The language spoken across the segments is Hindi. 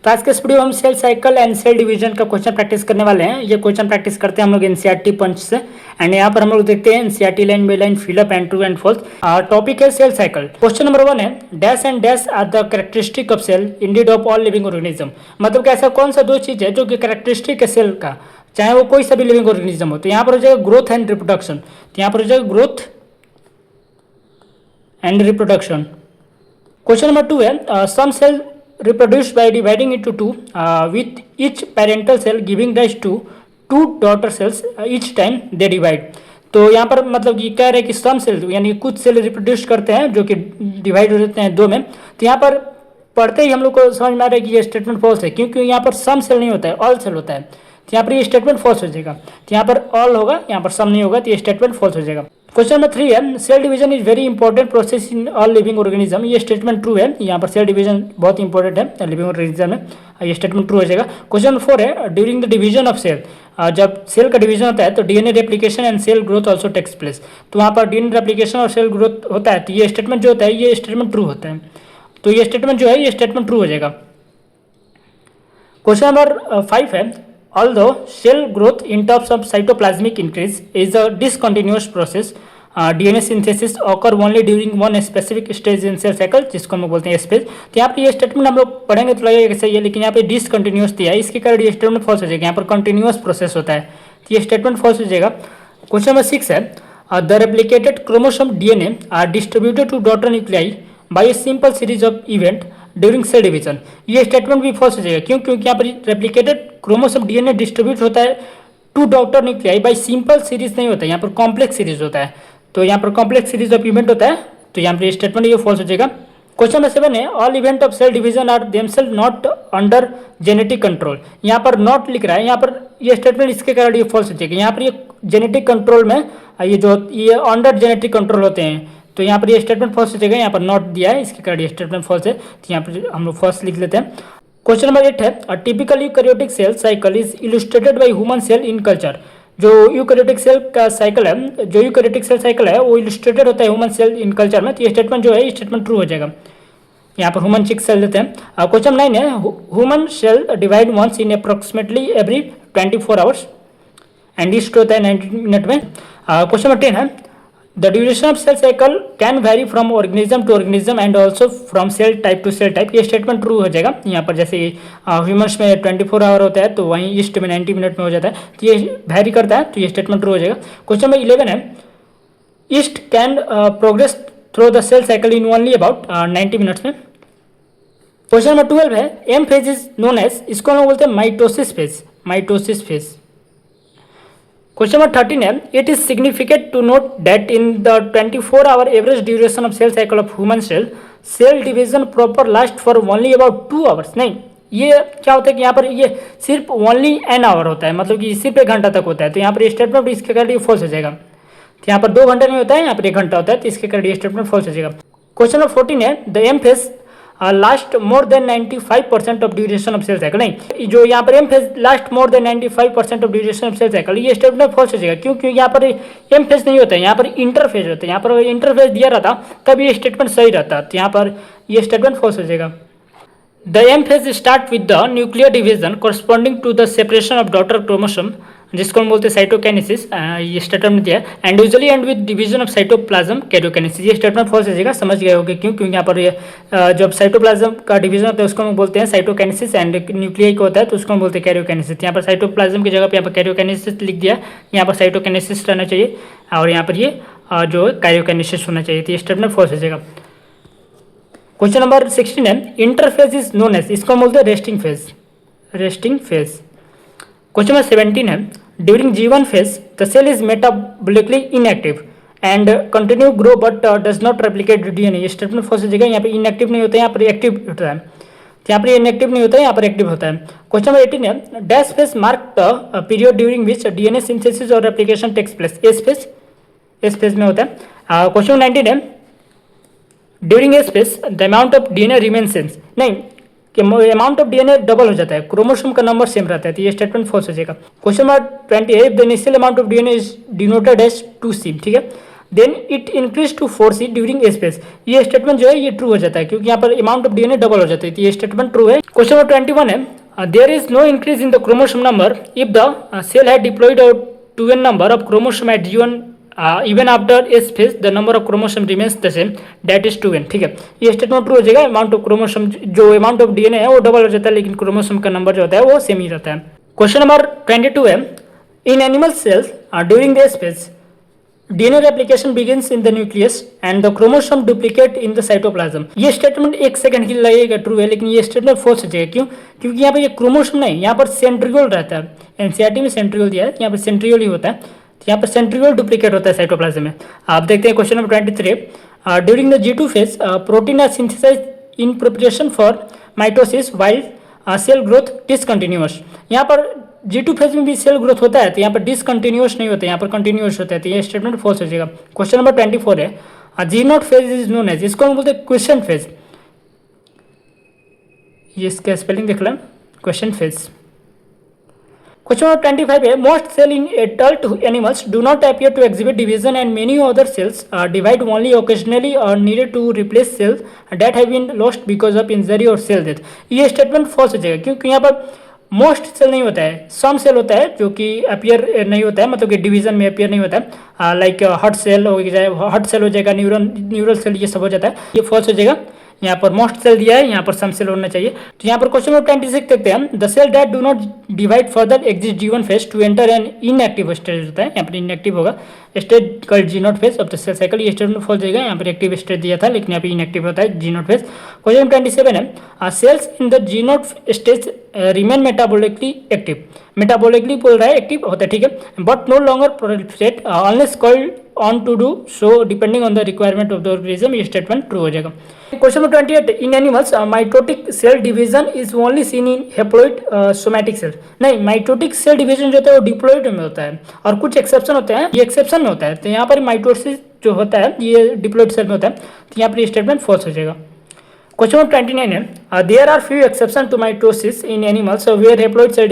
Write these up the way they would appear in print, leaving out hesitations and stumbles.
तो आज के इस वीडियो में हम cell cycle and cell division का क्वेश्चन प्रैक्टिस करने वाले हैं। ये क्वेश्चन प्रैक्टिस करते हैं हम लोग एनसीईआरटी पंच से। एंड यहाँ पर हम लोग देखते हैं NCERT line by line fill up and true and false. Topic है सेल साइकिल। क्वेश्चन नंबर 1 है dash and dash are the characteristic of cell indeed of all living organism. मतलब कि ऐसा कौन सा दो चीज है जो कि कैरेक्टरिस्टिक है सेल का, चाहे वो कोई सा भी लिविंग ऑर्गेनिज्म हो। तो यहाँ पर हो जाएगा ग्रोथ एंड रिप्रोडक्शन। तो यहाँ पर हो जाएगा growth and reproduction. Question number 2 है some cell reproduced by dividing into two with each parental cell giving rise to two daughter cells each time they divide। तो यहाँ पर मतलब ये कह रहे हैं कि सम सेल यानी कुछ सेल रिप्रोड्यूस करते हैं जो कि डिवाइड हो जाते हैं दो में। तो यहाँ पर पढ़ते ही हम लोग को समझ में आ रहा है कि ये स्टेटमेंट फॉल्स है, क्योंकि यहाँ पर सम सेल नहीं होता है, ऑल सेल होता है। तो यहाँ पर ये स्टेटमेंट फॉल्स हो जाएगा। तो यहाँ पर ऑल होगा, यहाँ पर सम नहीं होगा, तो ये स्टेटमेंट फॉल्स हो जाएगा। क्वेश्चन नंबर 3 है cell division is very important process in all living organism. ये स्टेटमेंट ट्रू है। यहाँ पर सेल डिवीजन बहुत इंपॉर्टेंट है लिविंग ऑर्गेनिज्म में, ये स्टेटमेंट ट्रू हो जाएगा। क्वेश्चन नंबर 4 है during the division of cell, जब सेल का डिवीजन होता है तो DNA replication and cell growth also takes place. तो वहाँ पर डीएनए रेप्लिकेशन और सेल ग्रोथ होता है, तो ये स्टेटमेंट जो होता है ये स्टेटमेंट ट्रू होता है। तो ये स्टेटमेंट जो है ये स्टेटमेंट ट्रू हो जाएगा। क्वेश्चन नंबर 5 है although cell growth in terms of cytoplasmic increase is a discontinuous process, DNA synthesis occur only during one specific stage in cell cycle, जिसको हम लोग बोलते हैं स्पेस। तो यहाँ पर ये स्टेटमेंट हम लोग पढ़ेंगे तो लगेगा सही है, लेकिन यहाँ पे डिसकंटिन्यूस दिया है, इसके कारण ये स्टेटमेंट फॉल्स हो जाएगा। यहाँ पर कंटिन्यूस प्रोसेस होता है, तो ये स्टेटमेंट फॉल्स हो जाएगा। क्वेश्चन नंबर 6 है the replicated chromosome DNA are distributed to daughter nuclei by a simple series of event during cell division. ये स्टेटमेंट भी फॉल्स हो जाएगा, क्योंकि यहाँ पर रेप्लिकेटेड क्रोमोसोम डीएनए डिस्ट्रीब्यूट होता है to daughter nuclei by simple series नहीं होता है, यहाँ पर कॉम्प्लेक्स सीरीज होता है। तो यहाँ पर कॉम्प्लेक्स सीरीज ऑफ इवेंट होता है, तो यहाँ पर स्टेटमेंट ये फॉल्स हो जाएगा। क्वेश्चन नंबर 7 है all event of cell division are themselves not under genetic control. यहाँ पर नॉट लिख रहा है, यहाँ पर ये स्टेटमेंट इसके कारण ये फॉल्स हो जाएगा। यहाँ पर ये जेनेटिक कंट्रोल में ये अंडर जेनेटिक कंट्रोल होते हैं, तो यहाँ पर ये स्टेटमेंट फॉल्स हो जाएगा। यहाँ पर नॉट दिया है, इसके कारण ये स्टेटमेंट फॉल्स है, तो यहाँ पर हम लोग फॉल्स लिख लेते हैं। क्वेश्चन नंबर 8 है a typical eukaryotic cell cycle is illustrated by human cell in culture. जो यूकैरियोटिक सेल का साइकिल है, जो यूकैरियोटिक सेल साइकिल है वो इलस्ट्रेटेड होता है ह्यूमन सेल इन कल्चर में। तो ये स्टेटमेंट जो है ये स्टेटमेंट ट्रू हो जाएगा। यहाँ पर ह्यूमन चिक सेल देते हैं। क्वेश्चन 9 है human cell divide once in approximately every 24 hours and yeast होता है 90 मिनट में। क्वेश्चन नंबर 10 है the duration of cell cycle can vary from organism to organism and also from cell type to cell type. ये स्टेटमेंट ट्रू हो जाएगा। यहाँ पर जैसे ह्यूमन्स में 24 आवर होता है, तो वहीं ईस्ट में 90 मिनट में हो जाता है, तो ये वेरी करता है, तो ये स्टेटमेंट ट्रू हो जाएगा। क्वेश्चन नंबर 11 है yeast can progress through the cell cycle in only about 90 minutes में। क्वेश्चन नंबर 12 है M phase is known as, इसको हम लोग बोलते हैं mitosis phase, mitosis phase. Question number 13 है it is significant to note that in the 24 hour average duration of cell cycle of human cell cell division proper last for only about 2 hours. नहीं, ये क्या होता है कि यहाँ पर ये सिर्फ ओनली एन आवर होता है, मतलब कि सिर्फ 1 घंटा तक होता है। तो यहाँ पर ये स्टेटमेंट इसके कारण ये फॉल्स हो जाएगा। तो यहाँ पर 2 घंटे नहीं होता है, यहाँ पर 1 घंटा होता है, तो इसके कारण ये स्टेटमेंट फॉल्स हो जाएगा। क्वेश्चन नंबर 14 है the M phase last more than 95% of duration of cell cycle. नहीं, जो यहाँ पर M phase last more than 95% of duration of cell cycle, ये स्टेटमेंट फॉल्स हो जाएगा, क्योंकि यहाँ पर एम फेज नहीं होता है, यहाँ पर इंटरफेज होता है। यहाँ पर इंटरफेज दिया रहता तब ये स्टेटमेंट सही रहता, तो यहाँ पर ये स्टेटमेंट फॉल्स हो जाएगा। The M phase start with the nuclear division corresponding to the separation of daughter chromosome, जिसको हम बोलते हैं साइटोकाइनेसिस, ये स्टेटमेंट दिया है। And usually end with division of cytoplasm karyokinesis, ये स्टेटमेंट फॉल्स हो जाएगा। समझ गए होंगे क्यों, क्योंकि यहाँ पर ये जब साइटोप्लाज्म का डिवीजन होता है उसको हम बोलते हैं साइटोकाइनेसिस, एंड न्यूक्लियाई को होता है तो उसको हम बोलते हैं कैरियोकाइनेसिस। यहाँ पर साइटोप्लाज्म की जगह पर यहाँ पर कैरियोकाइनेसिस लिख दिया, यहाँ पर साइटोकाइनेसिस रहना चाहिए और यहाँ पर ये जो कैरियोकाइनेसिस होना चाहिए, तो ये स्टेटमेंट फॉल्स हो जाएगा। क्वेश्चन नंबर 16 है इंटरफेज इज नोन एज, इसको हम बोलते हैं resting phase, resting phase. Question number 17 है during G1 phase the cell is metabolically inactive and continue grow but does not replicate DNA. ये स्टेटमेंट फॉल्स हो जाएगा। यहाँ पे इनएक्टिव नहीं होता है, यहाँ पर एक्टिव होता है, तो यहाँ पर इनएक्टिव नहीं होता है, यहाँ पर एक्टिव होता है। क्वेश्चन नंबर 18 है dash phase mark the period during which DNA synthesis और replication takes place. S phase में होता है। क्वेश्चन नंबर 19 है during S phase the amount of DNA remain same. नहीं, कि अमाउंट ऑफ डीएनए डबल हो जाता है, क्रोमोसोम का नंबर सेम रहता है, तो ये स्टेटमेंट फॉल्स हो जाएगा। क्वेश्चन नंबर 20 है the initial amount of DNA is denoted as 2C। ठीक है, then it increase to 4C during space. ये स्टेटमेंट जो है ये ट्रू हो जाता है क्योंकि यहाँ पर अमाउंट ऑफ डीएनए डबल हो जाता है, तो ये स्टेटमेंट ट्रू है। क्वेश्चन नंबर 21 है there is no increase in the chromosome number if the cell had diploid two n number of chromosome at G1 even after S phase the number of chromosome remains the same that is 2n। ठीक है, ये स्टेटमेंट ट्रू हो जाएगा। अमाउंट ऑफ क्रोमोसोम जो अमाउंट ऑफ डीएनए है वो डबल हो जाता है लेकिन क्रोमोसोम का नंबर जो होता है वो सेम ही रहता है। क्वेश्चन नंबर 22 है इन animal sales during the phase DNA replication begins in the nucleus and the chromosome duplicate in the cytoplasm। ये स्टेटमेंट एक सेकंड के लिए लगेगा ट्रू है लेकिन ये स्टेटमेंट फॉल्स हो जाएगा। क्यों? क्योंकि यहाँ पे ये क्रोमोसोम नहीं, यहाँ पर सेंट्रियोल रहता है। एनसीईआरटी में सेंट्रियोल दिया है, यहाँ पर सेंट्रियोल ही होता है, तो यहाँ पर सेंट्रियोल डुप्लीकेट होता है साइटोप्लाज्म में। आप देखते हैं question number 23 during the G2 phase protein are synthesised in preparation for mitosis while cell growth discontinuous. यहाँ पर G2 फेज में भी सेल ग्रोथ होता है, तो यहाँ पर डिसकंटिन्यूअस नहीं होता है, यहाँ पर कंटिन्यूअस होता है, तो ये स्टेटमेंट फॉल्स हो जाएगा। क्वेश्चन नंबर 24 है G0 phase is known as, इसको हम बोलते हैं क्वेश्चन फेज। ये इसका स्पेलिंग देख लें, क्वेश्चन फेज। क्वेश्चन नंबर 25 है most cell in adult animals do not appear to exhibit division and many other cells divide only occasionally और needed to replace cells that have been lost because of injury और सेल डेथ। ये स्टेटमेंट फॉल्स हो जाएगा क्योंकि यहाँ पर मोस्ट सेल नहीं होता है, सम सेल होता है जो कि अपीयर नहीं होता है, मतलब कि डिवीजन में अपीयर नहीं होता है। लाइक हार्ट सेल हो जाए, हार्ट सेल हो जाएगा, न्यूरल सेल, ये सब हो जाता है, ये फॉल्स हो जाएगा। यहाँ पर मोस्ट सेल दिया है, यहाँ पर सम सेल होना चाहिए। तो यहाँ पर क्वेश्चन नंबर 26 देखते हैं the cell that do not divide further exist G1 phase to enter an inactive stage होता है, यहाँ पर इनएक्टिव होगा stage called G0 phase of the cell cycle. ये स्टेटमेंट फॉल्स जाएगा, यहाँ पर एक्टिव स्टेज दिया था लेकिन यहाँ पे इनएक्टिव होता है G0 फेज। क्वेश्चन 27 है cells in the G0 stage remain metabolically active. Metabolically बोल रहा है एक्टिव होता है, ठीक है, but no longer proliferate unless called on to do so depending on the requirement of the organism. ये स्टेटमेंट ट्रू हो जाएगा। Question number 28 in animals mitotic cell division is only seen in haploid somatic cell. नहीं, माइटोटिक सेल डिवीजन जो होता है वो डिप्लॉइड में होता है और कुछ एक्सेप्शन होते हैं, ये एक्सेप्शन में होता है। तो यहाँ पर माइटोसिस जो होता है ये डिप्लॉइड सेल में होता है, तो यहाँ पर ये स्टेटमेंट फॉल्स हो जाएगा। क्वेश्चन नंबर 29 है there are few exception to mitosis in animals where haploid cell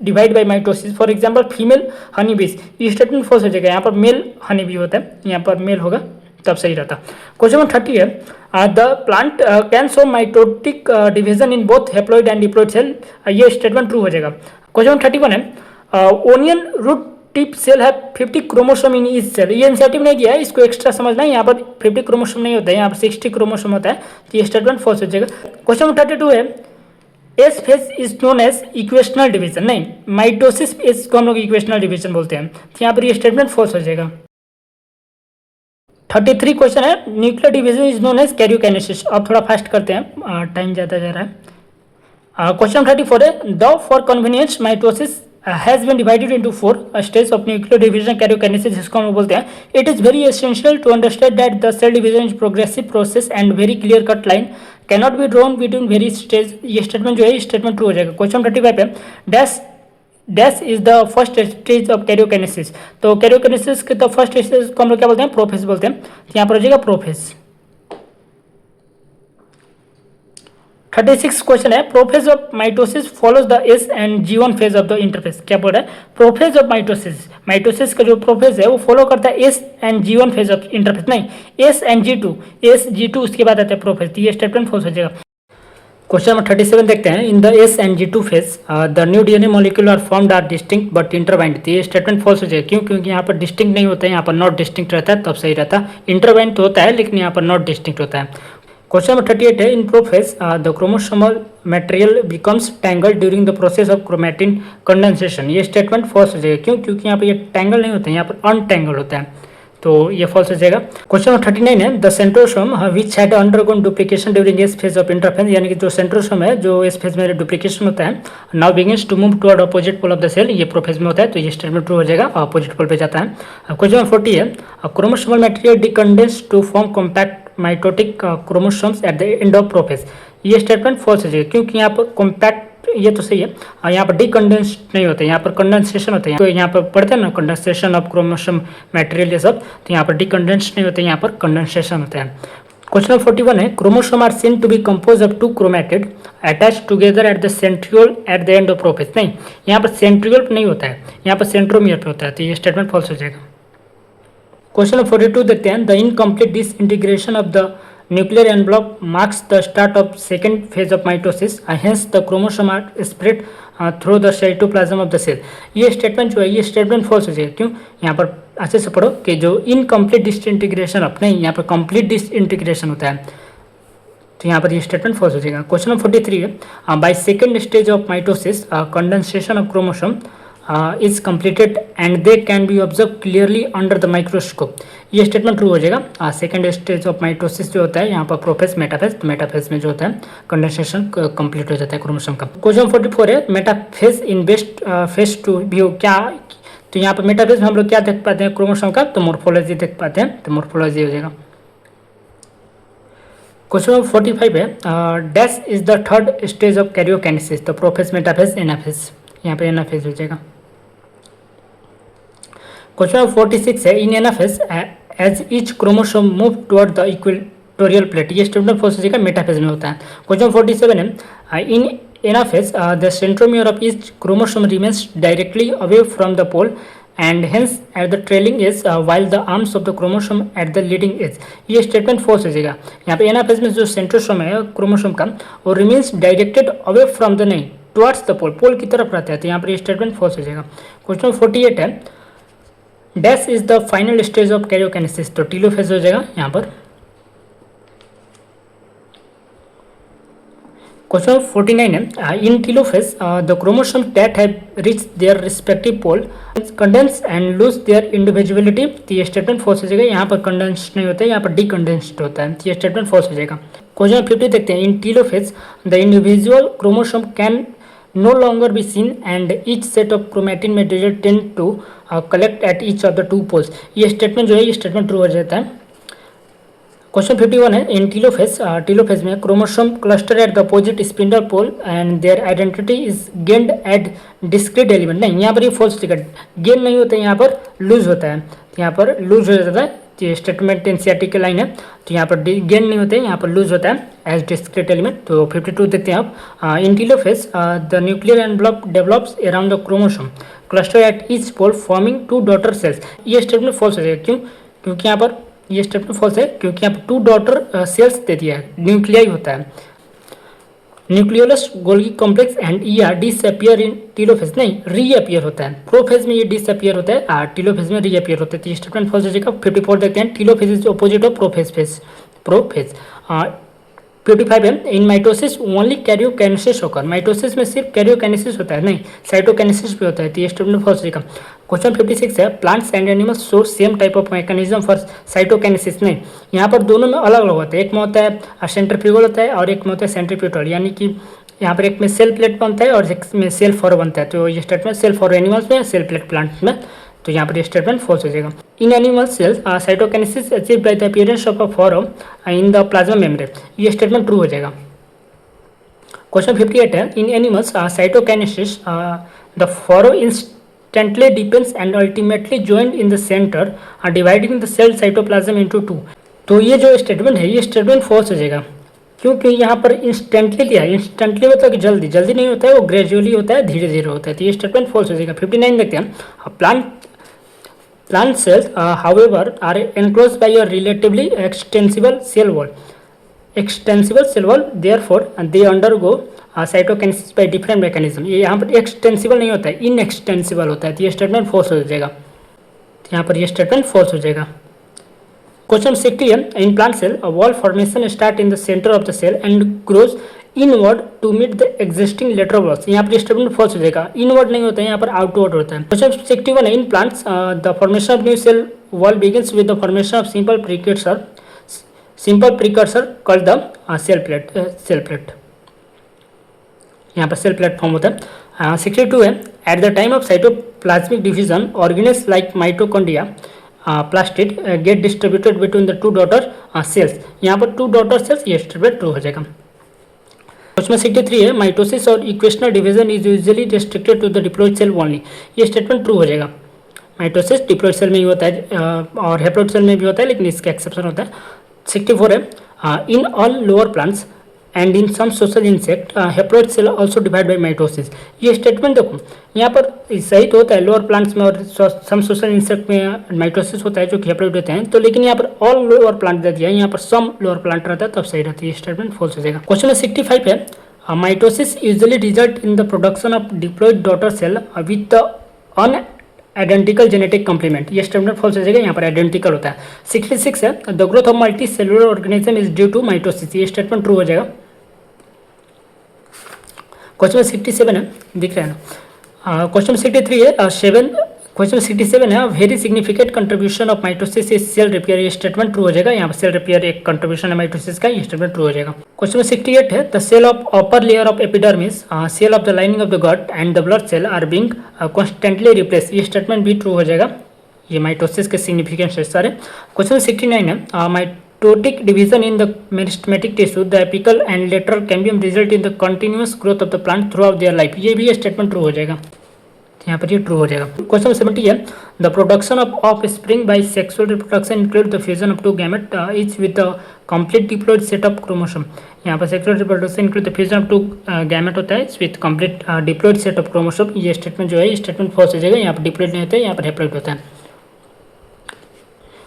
divide by mitosis, for example female honey bees. ये स्टेटमेंट फॉल्स हो जाएगा, यहाँ पर मेल हनी बी होता है, यहाँ पर मेल होगा तब सही रहता। क्वेश्चन नंबर 30 है the plant can show mitotic division in both haploid and diploid cell. ये स्टेटमेंट ट्रू हो जाएगा। क्वेश्चन नंबर 31 है ओनियन रूट टिप सेल है 50 क्रोमोसोम इन ईच सेल। ये एनसीईआरटी में नहीं दिया है, इसको एक्स्ट्रा समझना है। यहाँ पर 50 क्रोमोसोम नहीं होता है, यहाँ पर 60 क्रोमोसोम होता है, तो ये स्टेटमेंट फॉल्स हो जाएगा। क्वेश्चन नंबर 32 है S phase is known as equational division. नहीं, माइटोसिस फेज को हम लोग इक्वेशनल डिवीजन बोलते हैं, तो यहाँ पर ये स्टेटमेंट फॉल्स हो जाएगा। 33 क्वेश्चन है nuclear division is known as karyokinesis. अब थोड़ा फास्ट करते हैं, टाइम ज़्यादा जा रहा है। क्वेश्चन 34 है the for convenience mitosis has been divided into 4 stages of nuclear division karyokinesis, जिसको हम बोलते हैं। It is very essential to understand that the cell division is progressive process and very clear cut line cannot be drawn between various stages। ये स्टेटमेंट जो है स्टेटमेंट ट्रू हो जाएगा। क्वेश्चन 35 पे dash is the first stage of karyokinesis. तो कैरियोकिनेसिस के फर्स्ट स्टेज को हम लोग क्या बोलते हैं, प्रोफेज बोलते हैं, तो यहाँ पर हो जाएगा प्रोफेज। 36 क्वेश्चन है prophase of mitosis follows the S and G1 phase of the interphase. क्या बोल रहा है, प्रोफेज ऑफ माइटोसिस, माइटोसिस का जो प्रोफेज है वो फॉलो करता है S and G1 phase of interphase. नहीं, S and G2, S G2 उसके बाद आता है प्रोफेज, तो ये स्टेटमेंट फॉल्स हो जाएगा। क्वेश्चन नंबर 37 देखते हैं in the S and G2 phase the new DNA molecule are formed are distinct but intertwined. तो ये स्टेटमेंट फॉल्स हो जाएगा। क्यों? क्योंकि यहाँ पर डिस्टिंक्ट नहीं होता है, यहाँ पर नॉट डिस्टिंक्ट रहता है, तब सही रहता है। इंटरबाइंड तो होता है लेकिन यहाँ पर नॉट डिस्टिंक्ट होता है। क्वेश्चन नंबर 38 है in prophase the chromosomal material becomes tangle during the process of chromatin condensation. ये स्टेटमेंट फॉल्स हो जाएगा। क्यों? क्योंकि यहाँ पर ये टैंगल नहीं होता है, यहाँ पर अनटैंगल होता है, तो ये फॉल्स हो जाएगा। क्वेश्चन नंबर 39 है the centrosome which had undergone duplication during S phase of interference, यानी कि जो सेंट्रोसोम है जो एस फेज में डुप्लीकेशन होता है now begins to move toward opposite pole of the cell, ये प्रोफेज में होता है, तो ये स्टेटमेंट ट्रू हो जाएगा, अपोजिट पोल पे जाता है। क्वेश्चन नंबर 40 है chromosomal material decondense to form compact mitotic chromosomes at the end of prophase. ये स्टेटमेंट फॉल्स हो जाएगा क्योंकि यहाँ पर कॉम्पैक्ट ये तो सही है, यहाँ पर डिकंडेंस नहीं होता है, यहाँ पर कंडेंसेशन होता है। तो यहाँ पर पढ़ते हैं ना कंडेंसेशन ऑफ क्रोमोसोम मटेरियल ये सब, तो यहाँ पर डिकंडेंस नहीं होता है, यहाँ पर कंडेंसेशन होता है। क्वेश्चन नंबर 41 है chromosome are seen to be compose of 2 chromatid attach together at the centriole at the end of prophase. नहीं, यहाँ पर सेंट्रियोल नहीं होता है, यहाँ पर सेंट्रोमियर पे होता है, तो ये स्टेटमेंट फॉल्स हो जाएगा। क्वेश्चन नंबर 42 देखते हैं। The incomplete disintegration of the nuclear envelope marks the start of second phase of mitosis, hence the chromosome are spread through the cytoplasm of the cell. ये स्टेटमेंट जो है ये स्टेटमेंट फॉल्स हो जाएगा। क्यों? यहाँ पर अच्छे से पढ़ो कि जो इनकम्प्लीट डिसइंटीग्रेशन अपने यहाँ पर कंप्लीट डिसइंटीग्रेशन होता है, तो यहाँ पर ये स्टेटमेंट फॉल्स हो जाएगा। क्वेश्चन नंबर 43 है। By second stage of mitosis condensation of chromosome is completed and they can be observe clearly under the microscope. ये स्टेटमेंट ट्रू हो जाएगा। सेकेंड स्टेज ऑफ माइटोसिस जो होता है यहाँ पर प्रोफेज मेटाफेज, तो मेटाफेज में जो होता है कंडेंसेशन कंप्लीट हो जाता है क्रोमोसोम का। क्वेश्चन 44 है। Metaphase in best phase two view क्या, तो यहाँ पर मेटाफेज में हम लोग क्या देख पाते हैं क्रोमोसोम का, तो मोर्फोलॉजी देख पाते हैं, तो मोर्फोलॉजी हो जाएगा। क्वेश्चन नंबर 45 है। Dash is the third stage of karyokinesis, तो प्रोफेज मेटाफेज एनाफेज, यहाँ पे एनाफेज हो जाएगा। क्वेश्चन नंबर 46 है। In anaphase as each chromosome move toward the equatorial plate, ये स्टेटमेंट फॉल्स हो जाएगा, मेटाफेज में होता है। क्वेश्चन 47 है। In anaphase the centromere of each chromosome remains directly away from the pole and hence at the trailing edge while the arms of the chromosome at the leading edge, ये स्टेटमेंट फॉल्स हो जाएगा। यहाँ पे एनाफेज में जो सेंट्रोसोम है क्रोमोसोम का वो remains directed away from the, नहीं टुवर्ड्स द पोल, पोल की तरफ रहता है, तो यहाँ पर ये स्टेटमेंट फॉल्स हो जाएगा। क्वेश्चन 48 है। Dash is the final stage of karyokinesis, तो टीलोफेज हो जाएगा यहाँ पर। क्वेश्चन 49 है। In telophase the chromosome that have reached their respective pole condense and lose their individuality, तो ये स्टेटमेंट फॉल्स हो जाएगा। यहाँ पर कंडेंस नहीं होता है, यहाँ पर डीकंडेंस्ड होता है, तो ये स्टेटमेंट फॉल्स हो जाएगा। क्वेश्चन 50 देखते हैं। In telophase the individual chromosome can no longer be seen and each set of chromatin material tend to collect at each of the two poles, ये स्टेटमेंट जो है ये स्टेटमेंट ट्रू हो जाता है। क्वेश्चन 51 है। इन टीलोफेज में chromosome cluster at the opposite spindle pole and their identity is gained at discrete element, नहीं यहाँ पर ये फॉल्स होगा, गेन नहीं होता है, यहाँ पर लूज होता है, तो यहाँ पर लूज हो जाता है, ये स्टेटमेंट एनसीईआरटी की लाइन है, तो यहाँ पर गेन नहीं होता है, यहाँ पर लूज होता है एज डिस्क्रीट एलिमेंट। तो 52 देखते हैं आप। In telophase the nuclear envelope develops around the chromosome cluster at each pole forming two daughter cells, ये स्टेटमेंट फॉल्स हो जाएगा। क्यों? क्योंकि यहाँ पर ये स्टेटमेंट फॉल्स है, क्योंकि यहाँ पर टू डॉटर सेल्स दे दिया है, न्यूक्लियाई होता है। Nucleolus Golgi complex and ER disappear in telophase, नहीं रीअपियर होता है, प्रोफेज में ये डिसअपियर होता है, टीलोफेज में रीअपियर होता है, तो ये स्टेटमेंट फॉल्स हो जाएगा। 54 देखते हैं। Telophase is opposite of prophase. 55 है। इन माइटोसिस ओनली कैरियोकाइनेसिस होकर, माइटोसिस में सिर्फ कैरियोकाइनेसिस होता है, नहीं साइटोकाइनेसिस भी होता है, तो ये स्टेटमेंट फॉल्स हो जाएगा। क्वेश्चन 56 है। Plants and animals show same type of mechanism for cytokinesis, नहीं यहाँ पर दोनों में अलग अलग होता है, एक में होता है सेंट्रीफ्यूगल होता है और एक में होता है सेंट्रीप्यूटल, यानी कि यहाँ पर एक में सेल प्लेट बनता है और एक में सेल फॉर बनता है, तो ये स्टेटमेंट सेल फॉर एनिमल्स में, सेल प्लेट प्लांट्स में, तो यहाँ पर स्टेटमेंट फॉल्स हो जाएगा। In animal cells cytokinesis achieve by the appearance of a furrow in the plasma membrane, ये स्टेटमेंट ट्रू हो जाएगा। क्वेश्चन 58 है। In animals cytokinesis the furrow instantly depends and ultimately joined in the centre dividing the cell cytoplasm into two, तो ये जो स्टेटमेंट है ये स्टेटमेंट फॉल्स हो जाएगा। क्योंकि यहाँ पर इंस्टेंटली लिया है, इंस्टेंटली मतलब कि जल्दी जल्दी नहीं होता है, वो ग्रेजुअली होता है, धीरे धीरे होता है, तो ये स्टेटमेंट फॉल्स हो जाएगा। 59 देखते हैं। Plant cells, however, are enclosed by a relatively extensible cell wall. Therefore, they undergo cytokinesis by different mechanism. ये यहाँ पर extensible नहीं होता है, inextensible होता है, तो ये स्टेटमेंट फॉल्स हो जाएगा, तो यहाँ पर ये स्टेटमेंट फॉल्स हो जाएगा। क्वेश्चन 60 है। In plant cell a wall formation start in the center of the cell and grows inward to meet the existing lateral walls, यहाँ पर स्टेटमेंट फॉल्स हो जाएगा, इनवर्ड नहीं होता है, यहाँ पर आउटवर्ड होता है। क्वेश्चन 61 है। In plants the formation of new cell wall begins with the formation of simple precursor called the cell plate, यहाँ पर सेल प्लेट फॉर्म होता है। 62 है। At the time of cytoplasmic division organelles like mitochondria plastid get distributed between the two daughter cells, यहाँ पर टू डॉटर सेल्स, ये स्टेटमेंट ट्रू हो जाएगा। क्वेश्चन 63 है। माइटोसिस और equational division is usually restricted to the diploid cell only, ये स्टेटमेंट ट्रू हो जाएगा। माइटोसिस डिप्लॉइड सेल में ही होता है और हैप्लॉइड सेल में भी होता है, लेकिन इसका एक्सेप्शन होता है। 64 है। In all lower plants and in some social insect haploid cell also divide by mitosis. ये स्टेटमेंट देखो यहाँ पर सही तो होता है लोअर प्लांट्स में और सम सोशल इंसेक्ट में माइटोसिस होता है जो कि हैप्लॉइड होते हैं, तो लेकिन यहाँ पर ऑल लोअर प्लांट दे दिया है, यहाँ पर सम लोअर प्लांट रहता है तब सही रहती है, ये स्टेटमेंट फॉल्स हो जाएगा। क्वेश्चन नंबर 65 है mitosis usually result in the production of diploid daughter cell with the identical genetic complement. ये स्टेटमेंट फॉल्स हो जाएगा, यहाँ पर आइडेंटिकल होता है। 66 है the growth of multicellular organism is due to mitosis. ये स्टेटमेंट ट्रू हो जाएगा। क्वेश्चन 67 है, दिख रहा है ना। क्वेश्चन 63 है क्वेश्चन 67 है very significant contribution of mitosis is cell repair. ये स्टेटमेंट ट्रू हो जाएगा, यहाँ पर सेल रिपेयर एक कंट्रीब्यूशन है माइटोसिस का, ये स्टेटमेंट ट्रू हो जाएगा। क्वेश्चन 68 है the cell of upper layer of epidermis, cell of the lining of the gut and the blood cell are being constantly replace. ये स्टेटमेंट भी ट्रू हो जाएगा, ये माइटोसिस के सिग्निफिकेंस है सारे। क्वेश्चन 69 है mitotic division in the meristematic tissue the apical and lateral cambium result in the continuous growth of the plant through out their life. ये भी स्टेटमेंट ट्रू हो जाएगा, यहाँ पर ये ट्रू हो जाएगा। क्वेश्चन 70 है the production of spring by sexual reproduction include the fusion of two gamete each with the complete diploid set of chromosome. यहाँ पर sexual reproduction include the fusion of two gamete होता है with complete diploid set of chromosome. ये स्टेटमेंट जो है ये स्टेटमेंट फॉल्स हो जाएगा, यहाँ पर डिप्लॉइड नहीं होता है, यहाँ पर हैप्लॉइड होता है।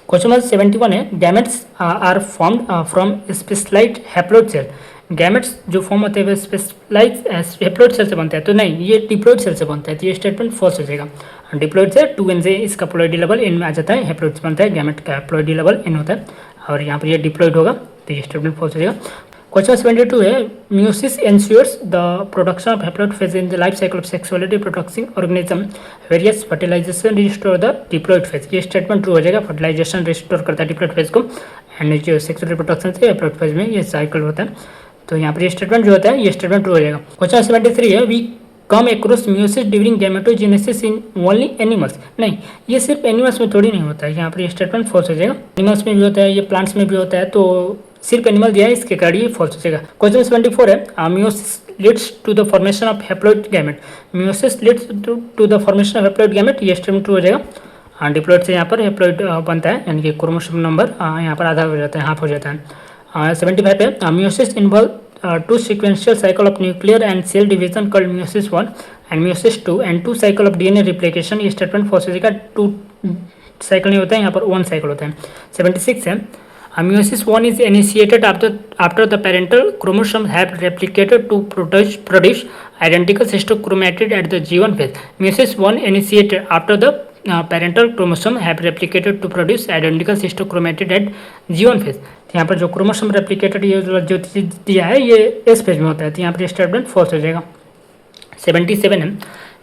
क्वेश्चन नंबर 71 है gametes are formed from specialised haploid cell. Gametes जो फॉर्म होते हैं वे स्पेशलाइज्ड हैप्लॉइड सेल से बनते हैं, तो नहीं ये डिप्लॉइड सेल से बनता है, तो ये स्टेटमेंट फॉल्स हो जाएगा। डिप्लॉइड से 2n से इसका प्लॉइडी लेवल n में आ जाता है, हैप्लॉइड से बनता है, गैमेट का प्लॉइडी लेवल n होता है और यहाँ पर ये डिप्लॉइड होगा, तो ये स्टेटमेंट फॉल्स हो जाएगा। क्वेश्चन 72 है meiosis ensures the production of haploid phase in the life cycle of sexuality producing organism various fertilisation restore the diploid phase. ये स्टेटमेंट ट्रू हो जाएगा, फर्टिलाइजेशन रिस्टोर करता है डिप्लॉइड फेज को एंड जो सेक्सुअल रिप्रोडक्शन से हैप्लॉइड फेज में ये साइकिल होता है, तो यहाँ पर ये स्टेटमेंट जो होता है ये स्टेटमेंट ट्रू हो जाएगा। क्वेश्चन 73 है we come across meiosis during gametogenesis in only animals. नहीं ये सिर्फ एनिमल्स में थोड़ी नहीं होता है, यहाँ पर ये स्टेटमेंट फॉल्स हो जाएगा। एनिमल्स में भी होता है, ये प्लांट्स में भी होता है, तो सिर्फ एनिमल दिया है इसके कारण ये फॉल्स हो जाएगा। क्वेश्चन 74 है meiosis leads to the formation of haploid gamete. Meiosis leads to the formation of haploid gamete, ये स्टेटमेंट ट्रू हो जाएगा। डिप्लॉइड से यहाँ पर हैप्लॉइड बनता है, यानी कि क्रोमोसोम नंबर यहाँ पर आधा हो जाता है, हाफ हो जाता है। 75 है meiosis involve two sequential cycle of nuclear and cell division called meiosis 1 and meiosis 2 and 2 cycle of DNA replication। ये स्टेटमेंट फॉल्स हो जाएगा, 2 साइकिल नहीं होता है, यहाँ पर 1 साइकिल होता है। 76 है meiosis 1 is initiated after the parental chromosomes have replicated to produce identical cystochromatid at the G1 phase। meiosis 1 initiated after the parental chromosome have replicated to produce identical cystochromatid at G1 phase। यहाँ पर जो क्रोमोसोम रेप्लिकेटेड ये जो चीज दिया है ये एस फेज में होता है, तो यहाँ पर स्टेटमेंट फॉल्स हो जाएगा। 77 है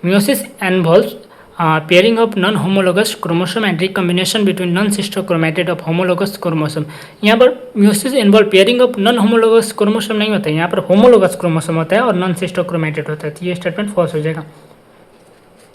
meiosis involves pairing of non homologous chromosome and recombination between non sister chromatid of homologous chromosome. यहाँ पर meiosis involve pairing of non homologous chromosome नहीं होता है, यहाँ पर होमोलोगस क्रोमोसोम होता है और नॉन सिस्टोक्रोमेटेड होता है, तो ये स्टेटमेंट फॉल्स हो जाएगा।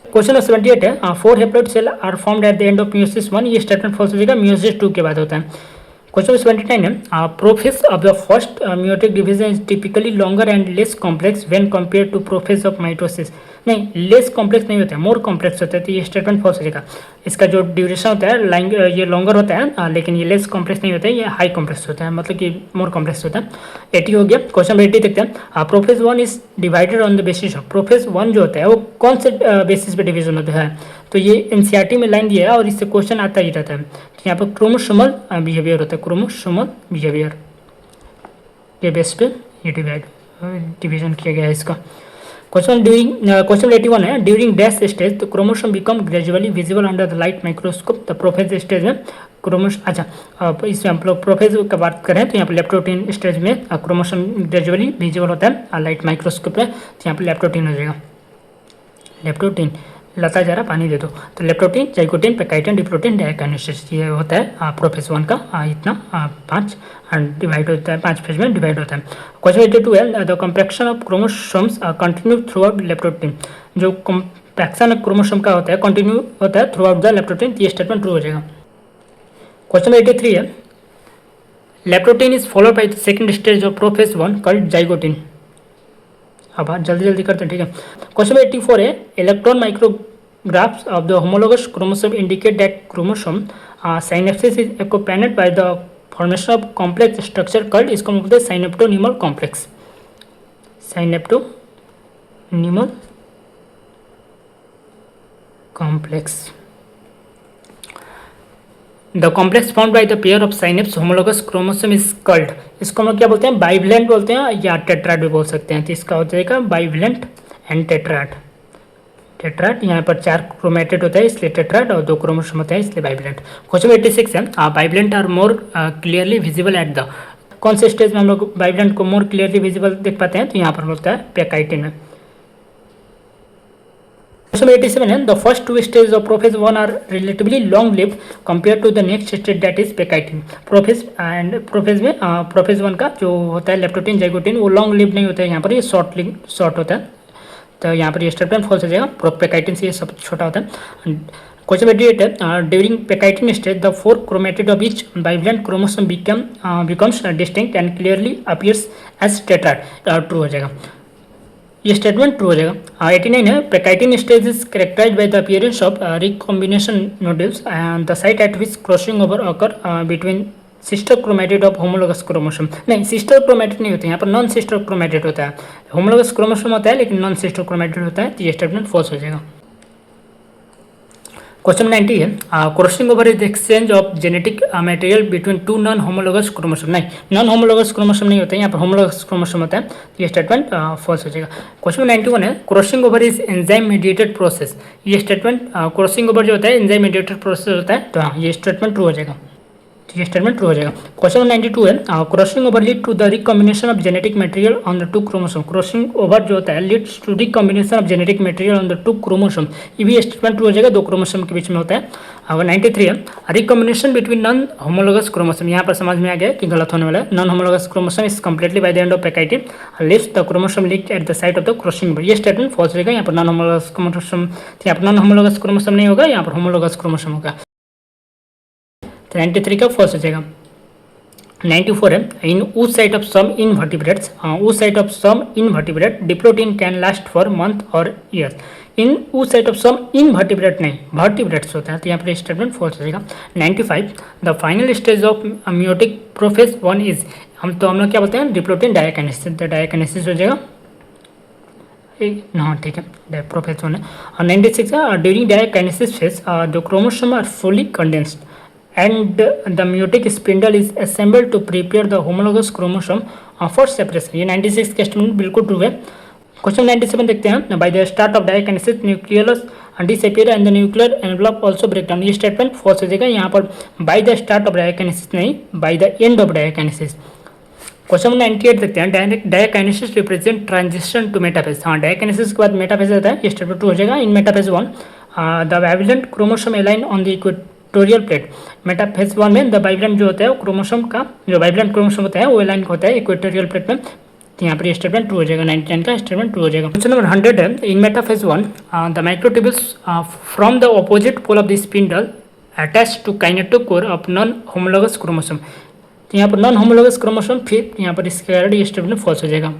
क्वेश्चन 78 है 4 haploid cell are formed at the end of meiosis 1। ये स्टेटमेंट फॉल्स हो जाएगा, म्यूसिस 2 के बाद होता है। क्वेश्चन 79 है prophase of the first meiotic division is typically longer and less complex when compare to prophase of mitosis. नहीं लेस कॉम्प्लेक्स नहीं होता है, मोर कॉम्प्लेक्स होता है, तो ये स्टेटमेंट फॉल्स हो जाएगा। इसका जो ड्यूरेशन होता है ये लॉन्गर होता है, लेकिन ये लेस कॉम्प्लेक्स नहीं होता है, ये हाई कॉम्प्लेक्स होता है, मतलब कि मोर कॉम्प्लेक्स होता है। 80 हो गया। क्वेश्चन 80 देखते हैं prophase 1 is divided on the basis of. Prophase 1 जो होता है वो कौन से बेसिस पे डिवीजन होता है, तो ये एनसीईआरटी में लाइन दिया है और इससे क्वेश्चन आता ही रहता है। तो यहाँ पर क्रोमोसोमल बिहेवियर होता है, क्रोमोसोमल बिहेवियर के बेस पे ये डिवीजन किया गया है इसका। क्वेश्चन 81 है during dash stage the chromosome become gradually visible under the light microscope. The prophase stage में क्रोमोसोम, अच्छा इसमें हम लोग प्रोफेज का बात करें तो यहाँ पर लेप्टोटीन स्टेज में क्रोमोसोम ग्रेजुअली विजिबल होता है लाइट माइक्रोस्कोप में, तो यहाँ पर लेप्टोटीन हो जाएगा। लेप्टोटीन लता जा रहा पानी दे दो, तो लेप्टोटीन जाइगोटीन पेकाइटिन डिप्लोटीन डायकाइनेसिस ये होता है प्रोफेज 1 का इतना 5 डिवाइड होता है, 5 फेज में डिवाइड होता है। क्वेश्चन 82 है the compaction of chromosomes continue throughout leptotene. जो कॉम्पैक्शन ऑफ क्रोमोसोम का होता है कंटिन्यू होता है थ्रू आउट द लेप्टोटीन, ये स्टेटमेंट ट्रू हो जाएगा। क्वेश्चन 83 है leptotene is followed by the second stage of prophase 1 called zygotene. अब जल्दी करते हैं, ठीक है। क्वेश्चन 84 है electron micrographs of the homologous chromosome indicate that chromosome synapsis is accompanied by the formation of complex structure called, इसको बोलते हैं synaptonemal complex. synaptonemal complex. The complex found by the pair of synapse homologous chromosome is called, इसको हम लोग क्या बोलते हैं, बाइवलेंट बोलते हैं या टेट्राड भी बोल सकते हैं। तो इसका हो जाएगा बाइवलेंट एंड टेट्राड। टेट्राड यहाँ पर 4 क्रोमेटेड होता है इसलिए टेट्राड, और 2 क्रोमोसोम होता है इसलिए बाइवलेंट। क्वेश्चन 86 है, bivalent are more clearly visible at the, कौन से स्टेज में हम लोग बाइवलेंट को मोर क्लियरली विजिबल देख पाते हैं, तो यहाँ पर होता है पैकाइटिन में। Question 87 है, the first 2 stages of prophase 1 are relatively long lived compared to the next stage that is pachytene. Prophase and prophase में प्रोफेज 1 का जो होता है लेप्टोटिन जाइगोटिन वो लॉन्ग लिव नहीं होता है, यहाँ पर ये शॉर्ट होता है। तो यहाँ पर ये स्टेटमेंट फॉल्स हो जाएगा, पैकाइटिन से ये सब छोटा होता है। क्वेश्चन 88 है, during pachytene stage the 4 chromatid of each bivalent chromosome becomes distinct and clearly appears as tetrad, true हो जाएगा, ये स्टेटमेंट ट्रू हो जाएगा। 89 है, pachytene stage is characterised by the appearance of recombination nodules and the site at which crossing over occur between sister chromatid of homologous chromosome. नहीं, सिस्टर क्रोमेटिड नहीं होते, यहाँ पर नॉन सिस्टर क्रोमेटिड होता है। होमोलोगस क्रोमोसोम होता है लेकिन नॉन सिस्टर क्रोमेटिड होता है, तो ये स्टेटमेंट फॉल्स हो जाएगा। क्वेश्चन 90 है, crossing over is exchange of genetic material between 2 non homologous chromosome. नहीं, नॉन होमोलोगस क्रोमोसोम नहीं होता है, यहाँ पर होमोलोगस क्रोमोसोम होता है, तो ये स्टेटमेंट फॉल्स हो जाएगा। क्वेश्चन 91 है, crossing over is enzyme mediated process, ये स्टेटमेंट क्रॉसिंग ओवर जो होता है एंजाइम मीडिएटेड प्रोसेस होता है, तो हाँ ये स्टेटमेंट ट्रू हो जाएगा, तो ये स्टेटमेंट ट्रू हो जाएगा। क्वेश्चन 92 है, crossing over lead to the recombination of genetic material on the 2 chromosome. Crossing over जो होता है leads to recombination of genetic material on the 2 chromosome, ये भी स्टेटमेंट ट्रू हो जाएगा, 2 क्रोमोसोम के बीच में होता है। और 93 है, recombination between non homologous chromosome, यहाँ पर समझ में आ गया कि गलत होने वाला है। Non homologous chromosome is completely by the end of pachytene leaves the chromosome leak at the site of the crossing over, ये स्टेटमेंट फॉल्स रहेगा। यहाँ पर नॉन होमोलोगस क्रोमोसोम, यहाँ पर नॉन होमोलोगस क्रोमोसोम नहीं होगा, यहाँ पर होमोलोगस क्रोमोसोम होगा, तो 93 का फॉल्स हो जाएगा। 94 है, in oocyte of some invertebrates, oocyte of some invertebrate diplotene can last for month और years. In oocyte of some invertebrate नहीं, वर्टिब्रेट्स होता है, तो यहाँ पर स्टेटमेंट फॉल्स हो जाएगा। 95 the final stage of meiotic prophase 1 is, हम लोग क्या बोलते हैं, डिप्लोटिन डायकाइनेसिस, तो डायकाइनेसिस हो जाएगा, हाँ ठीक है, प्रोफेज 1 है। और 96 है, during diakinesis phase the chromosome are fully condensed and the meiotic spindle is assembled to prepare the homologous chromosome for separation, ये 96 का स्टेटमेंट बिल्कुल ट्रू है। क्वेश्चन 97 देखते हैं, by the start of diakinesis nucleus disappear and the nuclear envelope also break down, ये स्टेटमेंट फॉल्स हो जाएगा, यहाँ पर by the start of diakinesis नहीं, by the end of diakinesis. Question 98 देखते हैं, diakinesis represent transition to metaphase, हाँ डायकाइनेसिस के बाद मेटाफेज आता है, ये स्टेटमेंट ट्रू हो जाएगा। In metaphase 1 the bivalent chromosome align on the equatorial plate, metaphase 1 में द बाइवलेंट जो होता है वो क्रोमोसोम का जो बाइवलेंट क्रोमोसोम होता है वो अलाइन होता है इक्वेटोरियल प्लेट में, तो यहाँ पर ये स्टेटमेंट ट्रू हो जाएगा, 99 का स्टेटमेंट ट्रू हो जाएगा। क्वेश्चन नंबर 100 है, in metaphase 1 the microtubules from the opposite pole of the spindle attach to kinetochore of non homologous chromosome, तो यहाँ पर नॉन होमोलोगस क्रोमोसोम, फिर यहाँ पर इसके कारण ये स्टेटमेंट फॉल्स हो जाएगा।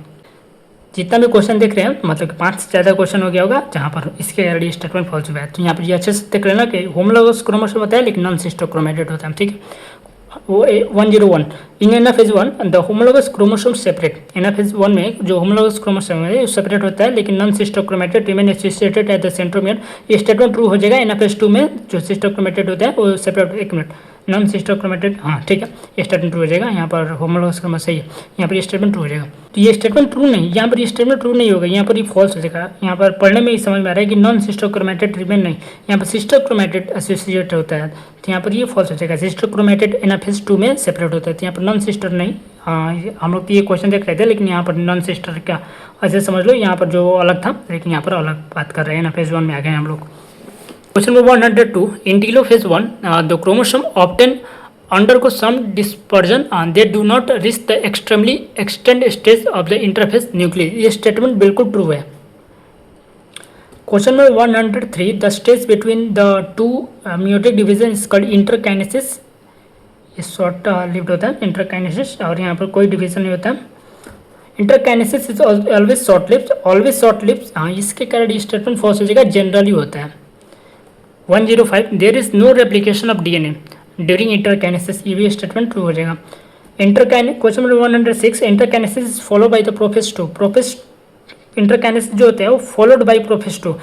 जितना भी क्वेश्चन देख रहे हैं मतलब कि 5 से ज़्यादा क्वेश्चन हो गया होगा जहाँ पर इसके कारण स्टेटमेंट फॉल्स हुआ है, तो यहाँ पर ये अच्छे से देख लेना कि होमोलोगस क्रोमोसोम होता है लेकिन नॉन सिस्टर क्रोमेटेड होता है, ठीक है। वो 101 इन anaphase 1 the homologous chromosome separate, anaphase 1 में जो होमोलोगस क्रोमोसोम है सेपरेट होता है लेकिन non sister chromatid remain associated at the centromere, ये स्टेटमेंट ट्रू हो जाएगा। एनाफेज 2 में जो सिस्टर क्रोमेटेड होता है वो सेपरेट, एक मिनट, नॉन सिस्टर क्रोमेटेड, हाँ ठीक है, ये स्टेटमेंट ट्रू हो जाएगा। यहाँ पर होमोलोगस क्रोमोसोम सही है, यहाँ पर ये स्टेटमेंट ट्रू हो जाएगा। तो ये स्टेटमेंट ट्रू नहीं, यहाँ पर ये स्टेटमेंट ट्रू नहीं होगा, यहाँ पर ये फॉल्स हो जाएगा। यहाँ पर पढ़ने में ही समझ में आ रहा है कि नॉन सिस्टर क्रोमेटेड रिमेन नहीं, यहाँ पर सिस्टर क्रोमेटेड एसोसिएट होता है, तो यहाँ पर ये फॉल्स हो जाएगा। सिस्टर क्रोमेटेड एनाफेज 2 में सेपरेट होता है, तो यहाँ पर नॉन सिस्टर नहीं। हम लोग तो ये क्वेश्चन देख रहे थे लेकिन यहाँ पर नॉन सिस्टर क्या ऐसे समझ लो, यहाँ पर जो अलग था लेकिन यहाँ पर अलग बात कर रहे हैं, एनाफेज 1 में आ गए हम लोग। Question number 102 in telophase 1 the chromosome obtain undergo some dispersion and they do not reach the extremely extend stage of the interphase nucleus, ये स्टेटमेंट बिल्कुल ट्रू है। Question number 103 the stage between the 2 meiotic division is called interkinesis, ये शॉर्ट लिव्ड होता है इंटरकाइनेसिस, और यहाँ पर कोई डिवीजन नहीं होता। Interkinesis is always short lived, always short lived, हाँ इसके कारण ये स्टेटमेंट फॉल्स हो जाएगा, जनरली होता है। 105 there is no replication of DNA during interkinesis, ये भी स्टेटमेंट ट्रू हो जाएगा। Question number 106 interkinesis is follow by the prophase 2, prophase interkinesis जो होते हैं वो फॉलोड बाई प्रोफेस टू।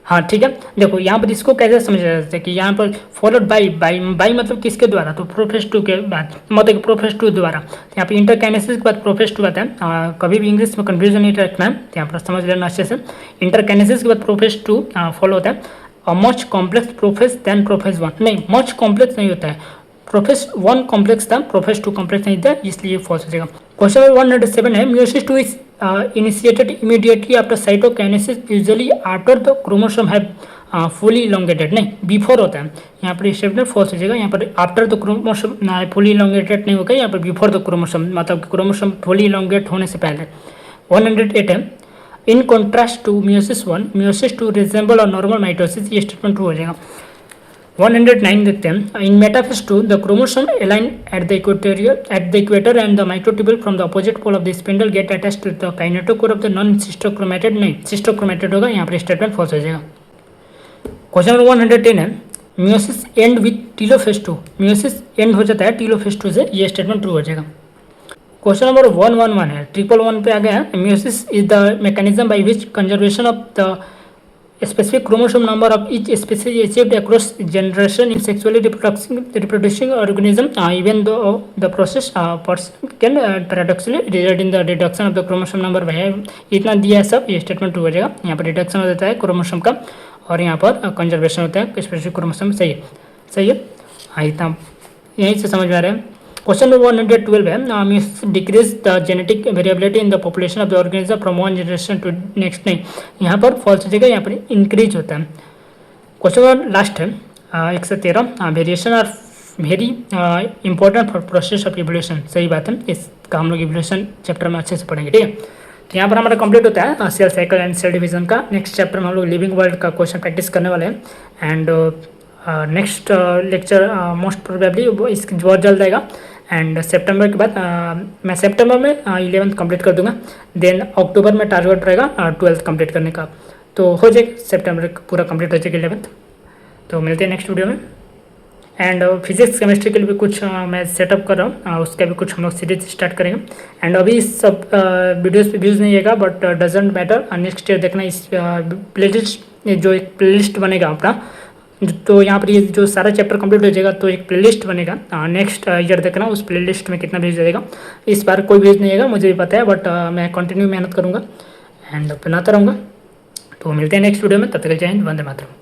हाँ ठीक है, देखो यहाँ पर इसको कैसे समझा जाता है कि यहाँ पर फॉलोड बाई बाई मतलब किसके द्वारा, तो प्रोफेस टू के बाद, मतलब प्रोफेस टू द्वारा। तो यहाँ पे इंटरकाइनेसिस के बाद प्रोफेस टू आता है। कभी भी इंग्लिश में कंफ्यूजन नहीं रखना है, तो यहाँ पर समझ लेना अच्छे से। इंटरकाइनेसिस के बाद प्रोफेस टू फॉलो होता है। Much complex prophase than prophase one, नहीं मच कॉम्प्लेक्स नहीं होता है, प्रोफेस वन कॉम्प्लेक्स था, प्रोफेस टू कॉम्प्लेक्स नहीं था, इसलिए फॉल्स हो जाएगा। क्वेश्चन नंबर 107 है, meiosis two is initiated immediately after cytokinesis usually after the chromosome have fully elongated, नहीं बिफोर होता है, यहाँ पर स्टेटमेंट फॉल्स हो जाएगा। यहाँ पर after the chromosome fully elongated नहीं होगा, यहाँ पर बिफोर द क्रोमोसोम, मतलब क्रोमोसोम फुली इलोंगेट होने से पहले। 108 है, in contrast to meiosis one, meiosis two resemble और नॉर्मल माइटोसिस, ये स्टेटमेंट ट्रू हो जाएगा। 109 देखते हैं, in metaphase two the chromosome align at the equator and the microtubule from the opposite pole of the spindle get attached to the kinetochore of the non सिस्टोक्रोमेटेड, नहीं सिस्टोक्रोमेटेड होगा, यहाँ पर स्टेटमेंट फॉल्स हो जाएगा। क्वेश्चन नंबर 110 है, meiosis end with telophase two, meiosis end हो जाता है टीलोफेज टू से, ये स्टेटमेंट ट्रू हो जाएगा। क्वेश्चन नंबर 111 है, 111 पे आ गया है, meiosis is the mechanism by which conservation of the specific chromosome number of each species is achieved across generation in sexually reproducing organism, even though the process can paradoxically result in the reduction of the chromosome number। वह इतना दिया है सब, ये स्टेटमेंट ट्रू हो जाएगा। यहाँ पर रिडक्शन हो जाता है क्रोमोसोम का और यहाँ पर कंजर्वेशन होता है स्पेसिफिक क्रोमोसोम। सही है, सही है, हाँ इतना यहीं से समझ में आ रहा है। क्वेश्चन नंबर 112 है, decrease the genetic variability in the population of the organism from one generation to next, नहीं यहाँ पर फॉल्स हो जाएगा, यहाँ पर इंक्रीज होता है। क्वेश्चन नंबर लास्ट है 113, variation are very important for process of evolution, सही बात है, इसका हम लोग इवोल्यूशन चैप्टर में अच्छे से पढ़ेंगे। ठीक है, तो यहाँ पर हमारा कंप्लीट होता है cell cycle and cell division का। नेक्स्ट चैप्टर में हम लोग लिविंग वर्ल्ड का क्वेश्चन प्रैक्टिस करने वाले हैं and next lecture most probably इसकी बहुत जल्द आएगा। एंड सितंबर के बाद मैं सितंबर में 11th कंप्लीट कर दूंगा, देन अक्टूबर में टारगेट रहेगा 12th कंप्लीट करने का, तो हो जाएगा सितंबर पूरा कंप्लीट हो जाएगा 11th। तो मिलते हैं नेक्स्ट वीडियो में। एंड फिजिक्स केमिस्ट्री के लिए भी कुछ मैं सेटअप कर रहा हूँ, उसका भी कुछ हम लोग सीरीज स्टार्ट करेंगे। एंड अभी सब वीडियोस पे व्यूज़ नहीं आएगा, but doesn't matter, next year देखना इस प्लेलिस्ट जो एक प्लेलिस्ट बनेगा अपना, तो यहाँ पर ये जो सारा चैप्टर कंप्लीट हो जाएगा तो एक प्लेलिस्ट बनेगा, नेक्स्ट ईयर देखना उस प्लेलिस्ट में कितना व्यूज जाएगा। इस बार कोई व्यूज नहीं आएगा, मुझे भी पता है, बट मैं कंटिन्यू मेहनत करूँगा एंड बनाता रहूँगा। तो मिलते हैं नेक्स्ट वीडियो में, तब तक जय हिंद, वंदे मातरम।